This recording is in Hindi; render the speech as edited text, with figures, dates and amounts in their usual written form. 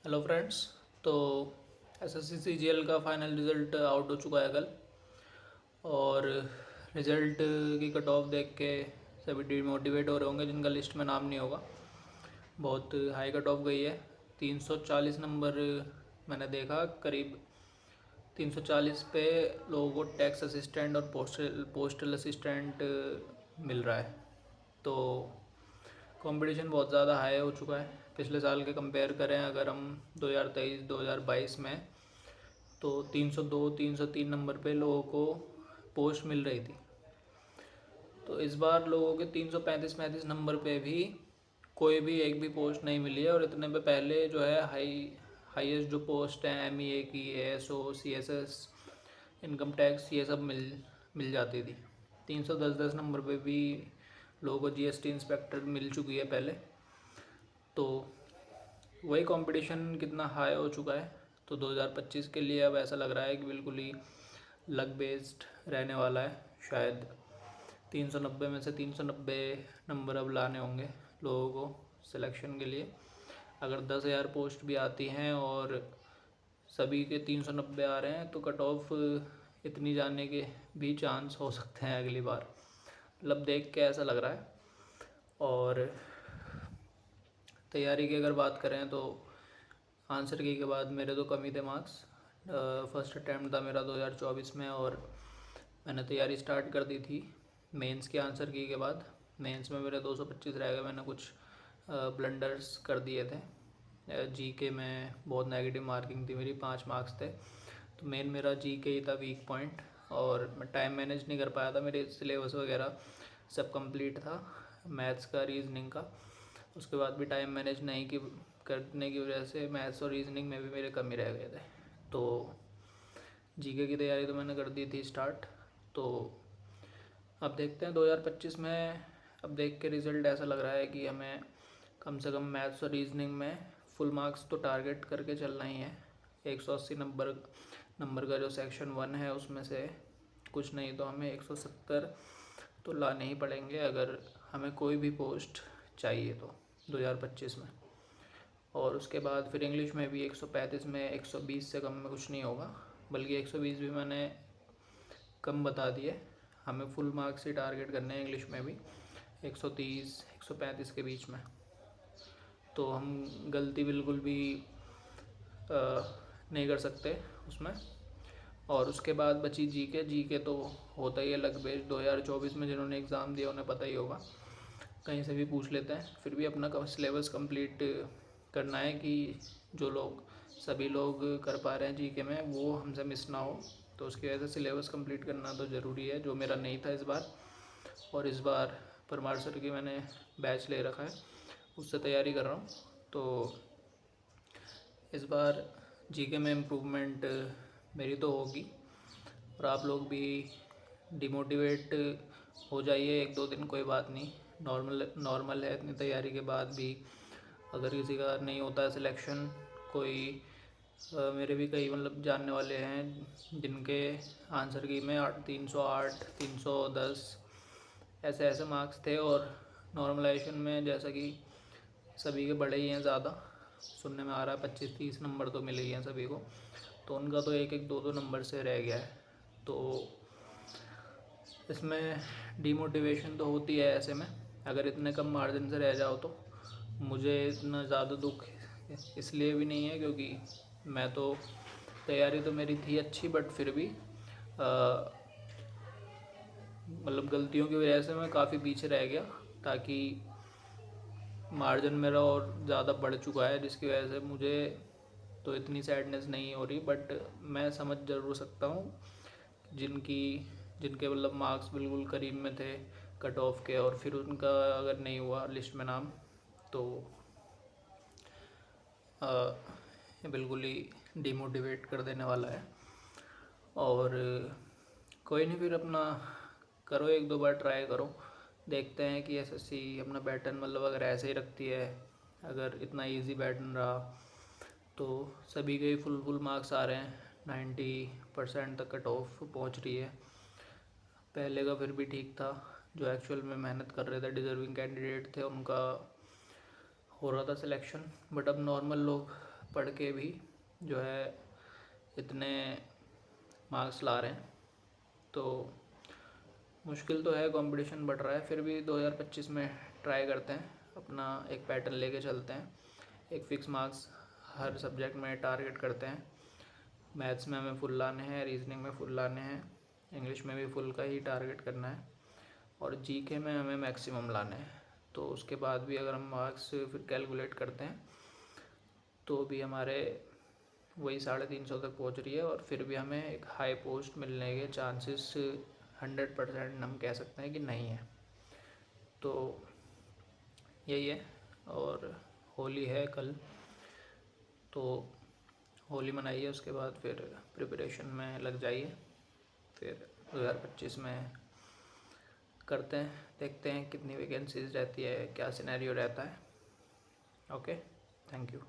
Hello friends. तो एसएससी सीजीएल का फाइनल रिज़ल्ट आउट हो चुका है कल। और रिज़ल्ट की कट ऑफ देख के सभी डिमोटिवेट हो रहे होंगे जिनका लिस्ट में नाम नहीं होगा। बहुत हाई कट ऑफ गई है। 340 नंबर मैंने देखा, करीब 340 पे लोगों को टैक्स असिस्टेंट और पोस्टल असिस्टेंट मिल रहा है। तो कंपटीशन बहुत ज़्यादा हाई हो चुका है। पिछले साल के कंपेयर करें अगर हम 2023-2022 में, तो 302-303 नंबर पे लोगों को पोस्ट मिल रही थी। तो इस बार लोगों के 335-35 नंबर पे भी कोई भी एक भी पोस्ट नहीं मिली है। और इतने पे पहले जो है हाईएस्ट जो पोस्ट हैं एमईए की, एएसओ, सीएसएस, इनकम टैक्स, ये सब मिल जाती थी। 310 नंबर पे भी लोगों को जीएसटी इंस्पेक्टर मिल चुकी है पहले। तो वही कंपटीशन कितना हाई हो चुका है। तो 2025 के लिए अब ऐसा लग रहा है कि बिल्कुल ही लक बेस्ड रहने वाला है। शायद 390 में से 390 नंबर अब लाने होंगे लोगों को सिलेक्शन के लिए। अगर 10,000 पोस्ट भी आती हैं और सभी के 390 आ रहे हैं तो कट ऑफ इतनी जाने के भी चांस हो सकते हैं अगली बार। मतलब देख के ऐसा लग रहा है। और तैयारी की अगर बात करें तो आंसर की के बाद मेरे तो कम ही थे मार्क्स। फर्स्ट अटैम्प्ट था मेरा 2024 में और मैंने तैयारी स्टार्ट कर दी थी मेंस के आंसर की के बाद। मेंस में मेरे 225 रह गए। मैंने कुछ ब्लंडर्स कर दिए थे। जीके में बहुत नेगेटिव मार्किंग थी मेरी, 5 मार्क्स थे। तो मेन मेरा जीके ही था वीक पॉइंट। और मैं टाइम मैनेज नहीं कर पाया था। मेरे सिलेबस वगैरह सब कंप्लीट था, मैथ्स का, रीजनिंग का। उसके बाद भी टाइम मैनेज नहीं की करने की वजह से मैथ्स और रीजनिंग में भी मेरे कम ही रह गए थे। तो जीके की तैयारी तो मैंने कर दी थी स्टार्ट। तो अब देखते हैं 2025 में। अब देख के रिज़ल्ट ऐसा लग रहा है कि हमें कम से कम मैथ्स और रीजनिंग में फुल मार्क्स तो टारगेट करके चलना ही है। 180 नंबर का जो सेक्शन 1 है उसमें से कुछ नहीं तो हमें 170 तो लाने ही पड़ेंगे अगर हमें कोई भी पोस्ट चाहिए तो 2025 में। और उसके बाद फिर इंग्लिश में भी 135 में 120 से कम में कुछ नहीं होगा, बल्कि 120 भी मैंने कम बता दिए। हमें फुल मार्क्स ही टारगेट करने हैं इंग्लिश में भी, 130 135 के बीच में। तो हम गलती बिल्कुल भी नहीं कर सकते उसमें। और उसके बाद बची जीके तो होता ही है लग बेस्ड। 2024 में जिन्होंने एग्ज़ाम दिया उन्हें पता ही होगा, कहीं से भी पूछ लेते हैं। फिर भी अपना सिलेबस कंप्लीट करना है कि जो लोग सभी लोग कर पा रहे हैं जीके में वो हमसे मिस ना हो। तो उसकी वजह से सिलेबस कंप्लीट करना तो ज़रूरी है, जो मेरा नहीं था इस बार। और इस बार परमार सर की मैंने बैच ले रखा है, उससे तैयारी कर रहा हूँ। तो इस बार जीके में इम्प्रूवमेंट मेरी तो होगी। और आप लोग भी डिमोटिवेट हो जाइए 1-2 दिन, कोई बात नहीं, नॉर्मल है। इतनी तैयारी के बाद भी अगर किसी का नहीं होता है सिलेक्शन, कोई मेरे भी कई मतलब जानने वाले हैं जिनके आंसर की में 308 310 ऐसे ऐसे मार्क्स थे। और नॉर्मलाइजेशन में जैसा कि सभी के बड़े ही हैं ज़्यादा, सुनने में आ रहा है 25-30 नंबर तो मिले ही हैं सभी को। तो उनका तो 1-1 2-2 नंबर से रह गया है। तो इसमें डिमोटिवेशन तो होती है ऐसे में, अगर इतने कम मार्जिन से रह जाओ तो। मुझे इतना ज़्यादा दुख इसलिए भी नहीं है क्योंकि मैं तो तैयारी तो मेरी थी अच्छी, बट फिर भी मतलब गलतियों की वजह से मैं काफ़ी पीछे रह गया। ताकि मार्जिन मेरा और ज़्यादा बढ़ चुका है, जिसकी वजह से मुझे तो इतनी सैडनेस नहीं हो रही। बट मैं समझ ज़रूर सकता हूँ जिनकी जिनके मतलब मार्क्स बिल्कुल करीब में थे कट ऑफ के, और फिर उनका अगर नहीं हुआ लिस्ट में नाम, तो ये बिल्कुल ही डिमोटिवेट कर देने वाला है। और कोई नहीं, फिर अपना करो, 1-2 बार ट्राई करो। देखते हैं कि एसएससी अपना पैटर्न मतलब अगर ऐसे ही रखती है, अगर इतना इजी पैटर्न रहा तो सभी के ही फुल मार्क्स आ रहे हैं, 90% तक कट ऑफ पहुँच रही है। पहले का फिर भी ठीक था, जो एक्चुअल में मेहनत कर रहे थे, डिज़र्विंग कैंडिडेट थे, उनका हो रहा था सिलेक्शन। बट अब नॉर्मल लोग पढ़ के भी जो है इतने मार्क्स ला रहे हैं। तो मुश्किल तो है, कंपटीशन बढ़ रहा है, फिर भी 2025 में ट्राई करते हैं, अपना एक पैटर्न लेके चलते हैं, एक फ़िक्स मार्क्स हर सब्जेक्ट में टारगेट करते हैं। मैथ्स में हमें फुल लाने हैं, रीजनिंग में फुल लाने हैं, इंग्लिश में भी फुल का ही टारगेट करना है, और जीके में हमें मैक्सिमम लाने हैं। तो उसके बाद भी अगर हम मार्क्स फिर कैलकुलेट करते हैं तो भी हमारे वही 350 तक पहुंच रही है, और फिर भी हमें एक हाई पोस्ट मिलने के चांसेस 100% हम कह सकते हैं कि नहीं है। तो यही है। और होली है कल, तो होली मनाइए, उसके बाद फिर प्रिपरेशन में लग जाइए, फिर 2025 में करते हैं, देखते हैं कितनी वैकेंसीज रहती है, क्या सिनेरियो रहता है। Okay, thank you.